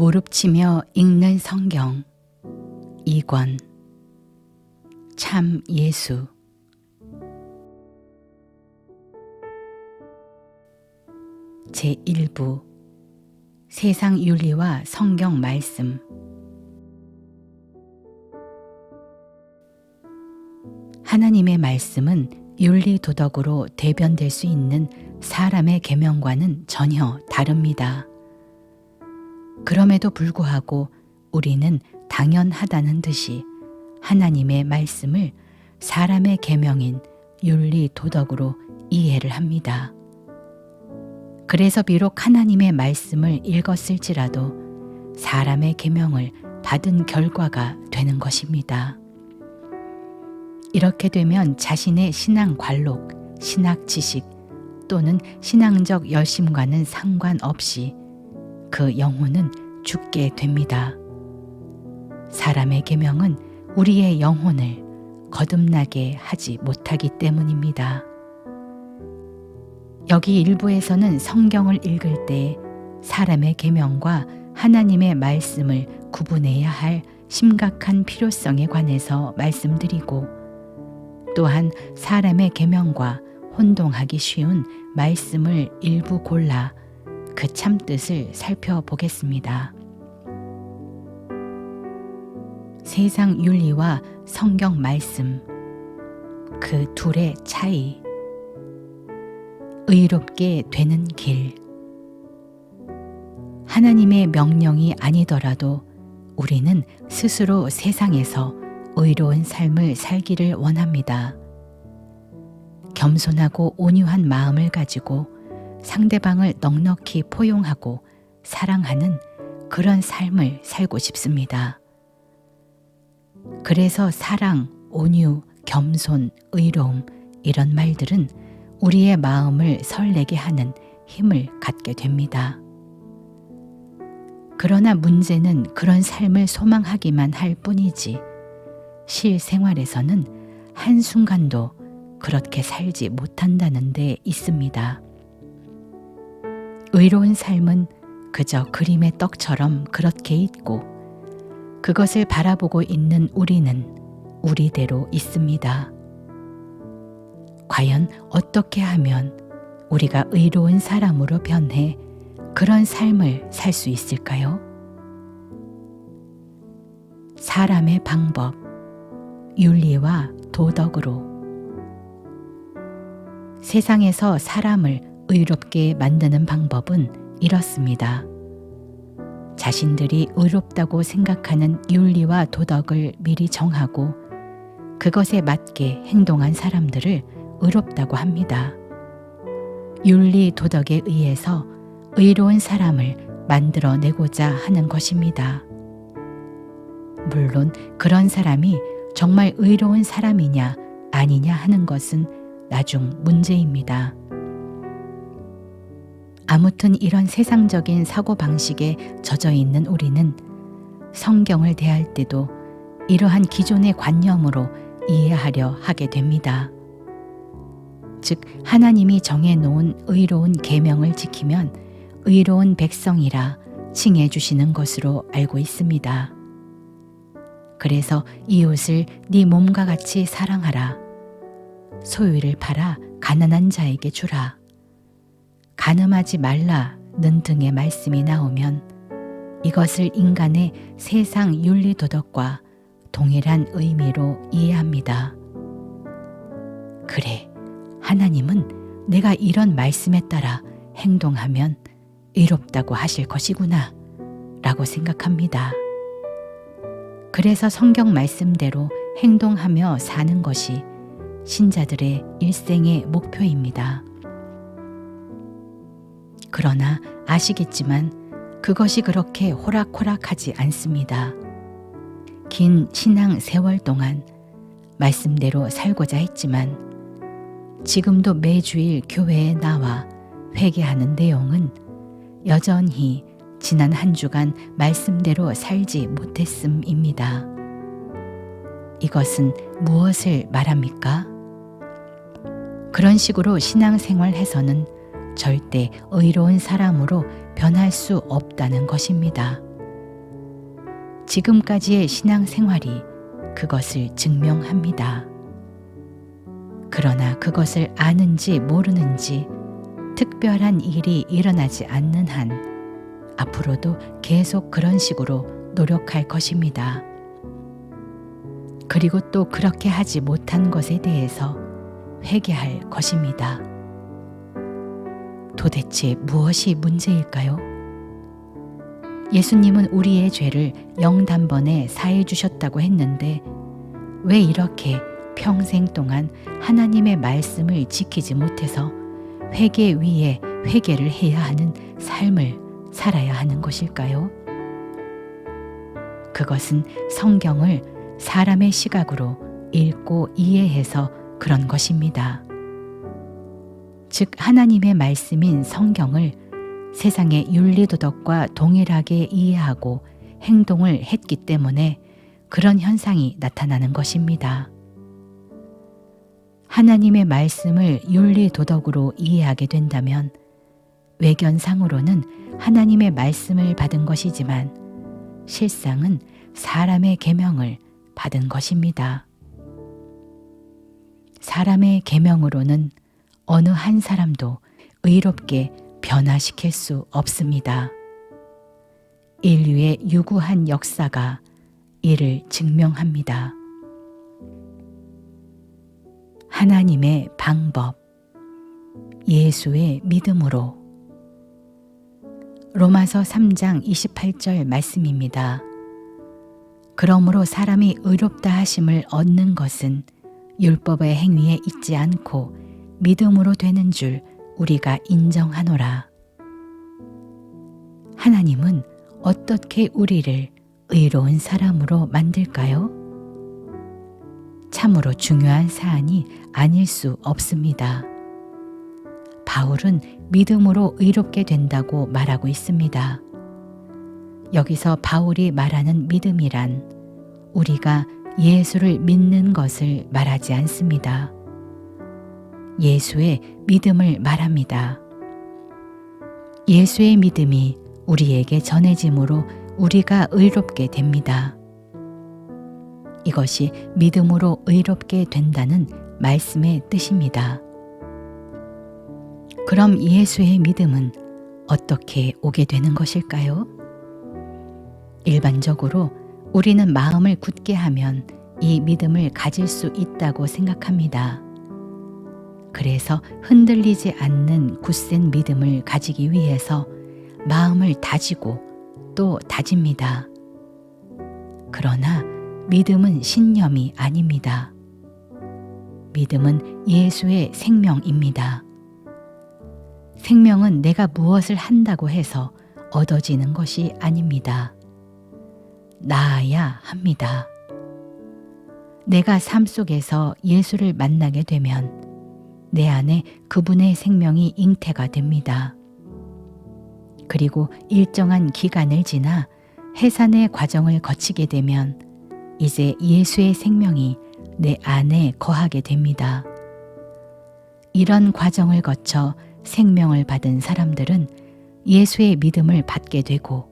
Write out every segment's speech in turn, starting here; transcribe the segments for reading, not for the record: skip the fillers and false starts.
무릎치며 읽는 성경 2권 참 예수 제1부 세상 윤리와 성경 말씀. 하나님의 말씀은 윤리 도덕으로 대변될 수 있는 사람의 계명과는 전혀 다릅니다. 그럼에도 불구하고 우리는 당연하다는 듯이 하나님의 말씀을 사람의 계명인 윤리 도덕으로 이해를 합니다. 그래서 비록 하나님의 말씀을 읽었을지라도 사람의 계명을 받은 결과가 되는 것입니다. 이렇게 되면 자신의 신앙 관록, 신학 지식 또는 신앙적 열심과는 상관없이 그 영혼은 죽게 됩니다. 사람의 계명은 우리의 영혼을 거듭나게 하지 못하기 때문입니다. 여기 일부에서는 성경을 읽을 때 사람의 계명과 하나님의 말씀을 구분해야 할 심각한 필요성에 관해서 말씀드리고, 또한 사람의 계명과 혼동하기 쉬운 말씀을 일부 골라 그 참뜻을 살펴보겠습니다. 세상 윤리와 성경 말씀, 그 둘의 차이. 의롭게 되는 길. 하나님의 명령이 아니더라도 우리는 스스로 세상에서 의로운 삶을 살기를 원합니다. 겸손하고 온유한 마음을 가지고 상대방을 넉넉히 포용하고 사랑하는 그런 삶을 살고 싶습니다. 그래서 사랑, 온유, 겸손, 의로움 이런 말들은 우리의 마음을 설레게 하는 힘을 갖게 됩니다. 그러나 문제는 그런 삶을 소망하기만 할 뿐이지 실생활에서는 한순간도 그렇게 살지 못한다는 데 있습니다. 의로운 삶은 그저 그림의 떡처럼 그렇게 있고 그것을 바라보고 있는 우리는 우리대로 있습니다. 과연 어떻게 하면 우리가 의로운 사람으로 변해 그런 삶을 살 수 있을까요? 사람의 방법, 윤리와 도덕으로. 세상에서 사람을 의롭게 만드는 방법은 이렇습니다. 자신들이 의롭다고 생각하는 윤리와 도덕을 미리 정하고 그것에 맞게 행동한 사람들을 의롭다고 합니다. 윤리 도덕에 의해서 의로운 사람을 만들어내고자 하는 것입니다. 물론 그런 사람이 정말 의로운 사람이냐 아니냐 하는 것은 나중 문제입니다. 아무튼 이런 세상적인 사고방식에 젖어 있는 우리는 성경을 대할 때도 이러한 기존의 관념으로 이해하려 하게 됩니다. 즉 하나님이 정해놓은 의로운 계명을 지키면 의로운 백성이라 칭해 주시는 것으로 알고 있습니다. 그래서 이웃을 네 몸과 같이 사랑하라. 소유를 팔아 가난한 자에게 주라. 간음하지 말라는 등의 말씀이 나오면 이것을 인간의 세상 윤리 도덕과 동일한 의미로 이해합니다. 그래, 하나님은 내가 이런 말씀에 따라 행동하면 의롭다고 하실 것이구나 라고 생각합니다. 그래서 성경 말씀대로 행동하며 사는 것이 신자들의 일생의 목표입니다. 그러나 아시겠지만 그것이 그렇게 호락호락하지 않습니다. 긴 신앙 세월 동안 말씀대로 살고자 했지만 지금도 매주일 교회에 나와 회개하는 내용은 여전히 지난 한 주간 말씀대로 살지 못했음입니다. 이것은 무엇을 말합니까? 그런 식으로 신앙생활해서는 절대 의로운 사람으로 변할 수 없다는 것입니다. 지금까지의 신앙생활이 그것을 증명합니다. 그러나 그것을 아는지 모르는지 특별한 일이 일어나지 않는 한 앞으로도 계속 그런 식으로 노력할 것입니다. 그리고 또 그렇게 하지 못한 것에 대해서 회개할 것입니다. 도대체 무엇이 문제일까요? 예수님은 우리의 죄를 영단번에 사해 주셨다고 했는데 왜 이렇게 평생 동안 하나님의 말씀을 지키지 못해서 회개 위에 회개를 해야 하는 삶을 살아야 하는 것일까요? 그것은 성경을 사람의 시각으로 읽고 이해해서 그런 것입니다. 즉 하나님의 말씀인 성경을 세상의 윤리도덕과 동일하게 이해하고 행동을 했기 때문에 그런 현상이 나타나는 것입니다. 하나님의 말씀을 윤리도덕으로 이해하게 된다면 외견상으로는 하나님의 말씀을 받은 것이지만 실상은 사람의 계명을 받은 것입니다. 사람의 계명으로는 어느 한 사람도 의롭게 변화시킬 수 없습니다. 인류의 유구한 역사가 이를 증명합니다. 하나님의 방법, 예수의 믿음으로. 로마서 3장 28절 말씀입니다. 그러므로 사람이 의롭다 하심을 얻는 것은 율법의 행위에 있지 않고 믿음으로 되는 줄 우리가 인정하노라. 하나님은 어떻게 우리를 의로운 사람으로 만들까요? 참으로 중요한 사안이 아닐 수 없습니다. 바울은 믿음으로 의롭게 된다고 말하고 있습니다. 여기서 바울이 말하는 믿음이란 우리가 예수를 믿는 것을 말하지 않습니다. 예수의 믿음을 말합니다. 예수의 믿음이 우리에게 전해짐으로 우리가 의롭게 됩니다. 이것이 믿음으로 의롭게 된다는 말씀의 뜻입니다. 그럼 예수의 믿음은 어떻게 오게 되는 것일까요? 일반적으로 우리는 마음을 굳게 하면 이 믿음을 가질 수 있다고 생각합니다. 그래서 흔들리지 않는 굳센 믿음을 가지기 위해서 마음을 다지고 또 다집니다. 그러나 믿음은 신념이 아닙니다. 믿음은 예수의 생명입니다. 생명은 내가 무엇을 한다고 해서 얻어지는 것이 아닙니다. 나아야 합니다. 내가 삶 속에서 예수를 만나게 되면 내 안에 그분의 생명이 잉태가 됩니다. 그리고 일정한 기간을 지나 해산의 과정을 거치게 되면 이제 예수의 생명이 내 안에 거하게 됩니다. 이런 과정을 거쳐 생명을 받은 사람들은 예수의 믿음을 받게 되고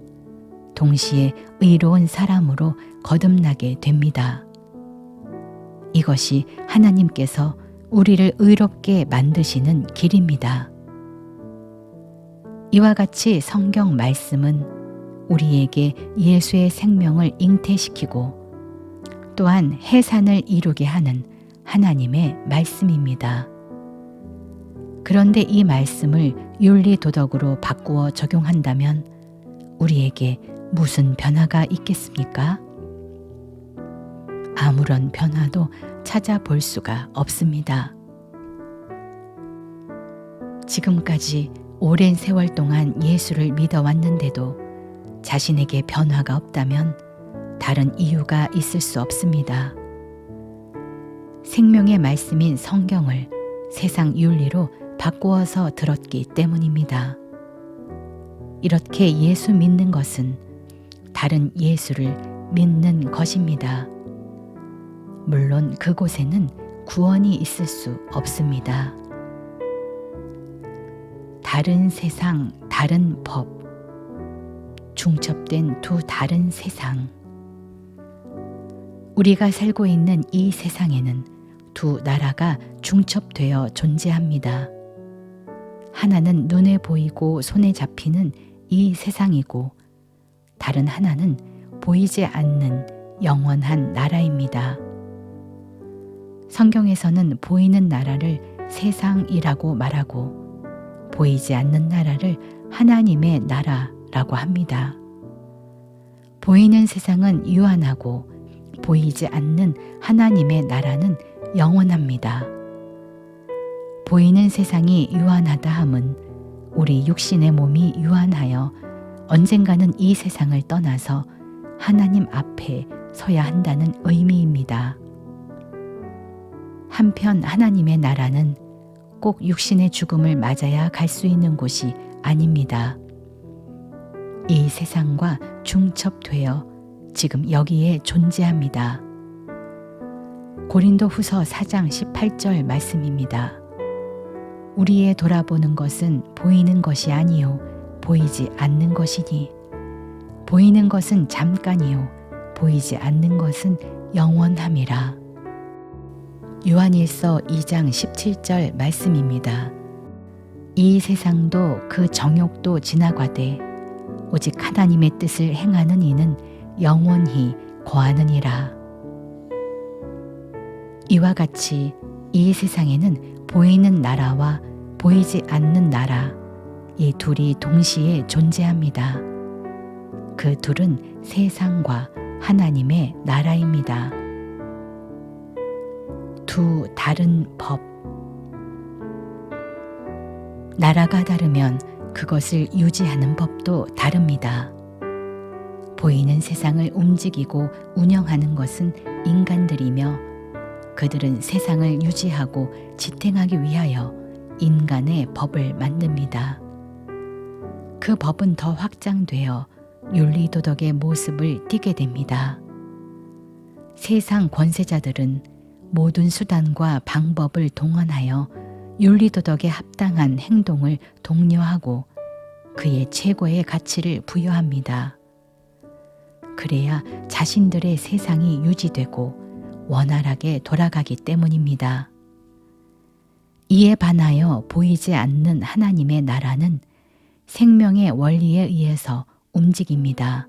동시에 의로운 사람으로 거듭나게 됩니다. 이것이 하나님께서 우리를 의롭게 만드시는 길입니다. 이와 같이 성경 말씀은 우리에게 예수의 생명을 잉태시키고 또한 해산을 이루게 하는 하나님의 말씀입니다. 그런데 이 말씀을 윤리도덕으로 바꾸어 적용한다면 우리에게 무슨 변화가 있겠습니까? 아무런 변화도 찾아볼 수가 없습니다. 지금까지 오랜 세월 동안 예수를 믿어왔는데도 자신에게 변화가 없다면 다른 이유가 있을 수 없습니다. 생명의 말씀인 성경을 세상 윤리로 바꾸어서 들었기 때문입니다. 이렇게 예수 믿는 것은 다른 예수를 믿는 것입니다. 물론 그곳에는 구원이 있을 수 없습니다. 다른 세상, 다른 법, 중첩된 두 다른 세상, 우리가 살고 있는 이 세상에는 두 나라가 중첩되어 존재합니다. 하나는 눈에 보이고 손에 잡히는 이 세상이고 다른 하나는 보이지 않는 영원한 나라입니다. 성경에서는 보이는 나라를 세상이라고 말하고 보이지 않는 나라를 하나님의 나라라고 합니다. 보이는 세상은 유한하고 보이지 않는 하나님의 나라는 영원합니다. 보이는 세상이 유한하다 함은 우리 육신의 몸이 유한하여 언젠가는 이 세상을 떠나서 하나님 앞에 서야 한다는 의미입니다. 한편 하나님의 나라는 꼭 육신의 죽음을 맞아야 갈 수 있는 곳이 아닙니다. 이 세상과 중첩되어 지금 여기에 존재합니다. 고린도후서 4장 18절 말씀입니다. 우리의 돌아보는 것은 보이는 것이 아니요 보이지 않는 것이니 보이는 것은 잠깐이요 보이지 않는 것은 영원함이라. 요한일서 2장 17절 말씀입니다. 이 세상도 그 정욕도 지나가되 오직 하나님의 뜻을 행하는 이는 영원히 거하느니라. 이와 같이 이 세상에는 보이는 나라와 보이지 않는 나라, 이 둘이 동시에 존재합니다. 그 둘은 세상과 하나님의 나라입니다. 두 다른 법. 나라가 다르면 그것을 유지하는 법도 다릅니다. 보이는 세상을 움직이고 운영하는 것은 인간들이며 그들은 세상을 유지하고 지탱하기 위하여 인간의 법을 만듭니다. 그 법은 더 확장되어 윤리도덕의 모습을 띠게 됩니다. 세상 권세자들은 모든 수단과 방법을 동원하여 윤리도덕에 합당한 행동을 독려하고 그의 최고의 가치를 부여합니다. 그래야 자신들의 세상이 유지되고 원활하게 돌아가기 때문입니다. 이에 반하여 보이지 않는 하나님의 나라는 생명의 원리에 의해서 움직입니다.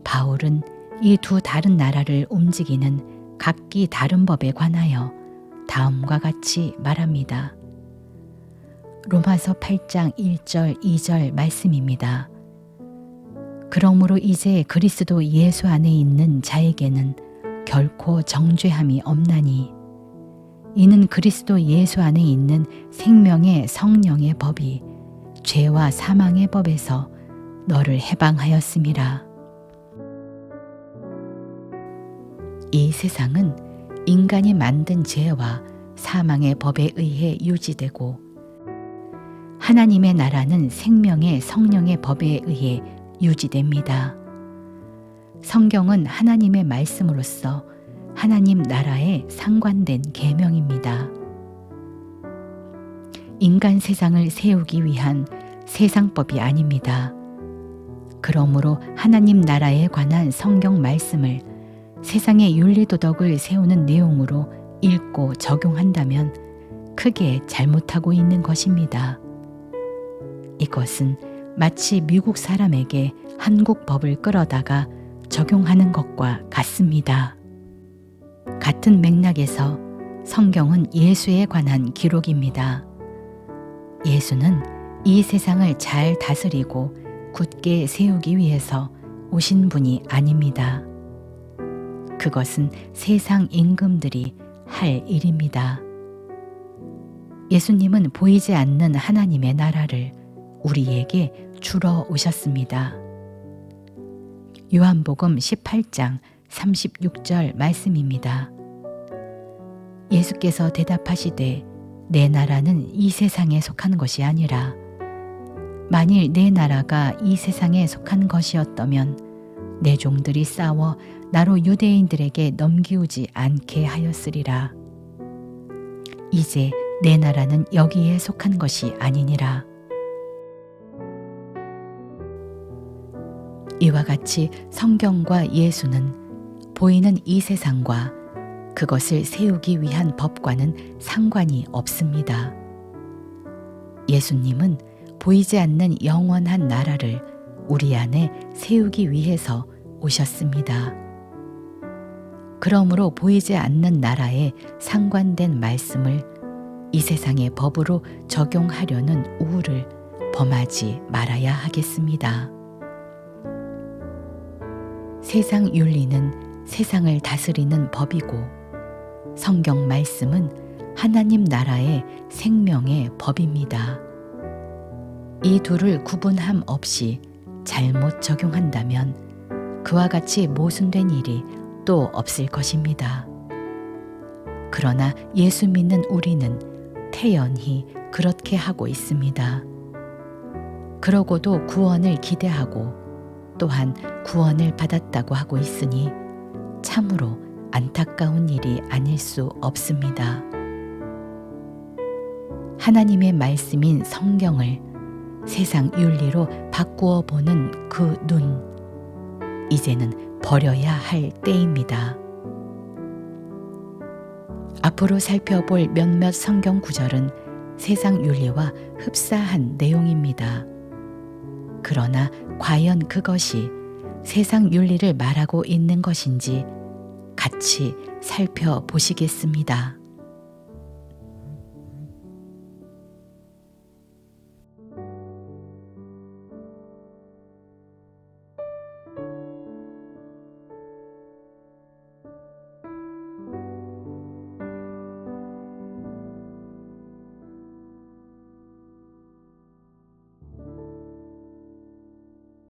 바울은 이 두 다른 나라를 움직이는 각기 다른 법에 관하여 다음과 같이 말합니다. 로마서 8장 1절 2절 말씀입니다. 그러므로 이제 그리스도 예수 안에 있는 자에게는 결코 정죄함이 없나니 이는 그리스도 예수 안에 있는 생명의 성령의 법이 죄와 사망의 법에서 너를 해방하였음이라. 이 세상은 인간이 만든 죄와 사망의 법에 의해 유지되고 하나님의 나라는 생명의 성령의 법에 의해 유지됩니다. 성경은 하나님의 말씀으로서 하나님 나라에 상관된 계명입니다. 인간 세상을 세우기 위한 세상법이 아닙니다. 그러므로 하나님 나라에 관한 성경 말씀을 세상의 윤리도덕을 세우는 내용으로 읽고 적용한다면 크게 잘못하고 있는 것입니다. 이것은 마치 미국 사람에게 한국 법을 끌어다가 적용하는 것과 같습니다. 같은 맥락에서 성경은 예수에 관한 기록입니다. 예수는 이 세상을 잘 다스리고 굳게 세우기 위해서 오신 분이 아닙니다. 그것은 세상 임금들이 할 일입니다. 예수님은 보이지 않는 하나님의 나라를 우리에게 주러 오셨습니다. 요한복음 18장 36절 말씀입니다. 예수께서 대답하시되 내 나라는 이 세상에 속한 것이 아니라 만일 내 나라가 이 세상에 속한 것이었다면 내 종들이 싸워 나로 유대인들에게 넘기우지 않게 하였으리라. 이제 내 나라는 여기에 속한 것이 아니니라. 이와 같이 성경과 예수는 보이는 이 세상과 그것을 세우기 위한 법과는 상관이 없습니다. 예수님은 보이지 않는 영원한 나라를 우리 안에 세우기 위해서 오셨습니다. 그러므로 보이지 않는 나라에 상관된 말씀을 이 세상의 법으로 적용하려는 우울을 범하지 말아야 하겠습니다. 세상 윤리는 세상을 다스리는 법이고 성경 말씀은 하나님 나라의 생명의 법입니다. 이 둘을 구분함 없이 잘못 적용한다면 그와 같이 모순된 일이 또 없을 것입니다. 그러나 예수 믿는 우리는 태연히 그렇게 하고 있습니다. 그러고도 구원을 기대하고 또한 구원을 받았다고 하고 있으니 참으로 안타까운 일이 아닐 수 없습니다. 하나님의 말씀인 성경을 세상 윤리로 바꾸어 보는 그 눈, 이제는 버려야 할 때입니다. 앞으로 살펴볼 몇몇 성경 구절은 세상 윤리와 흡사한 내용입니다. 그러나 과연 그것이 세상 윤리를 말하고 있는 것인지 같이 살펴보시겠습니다.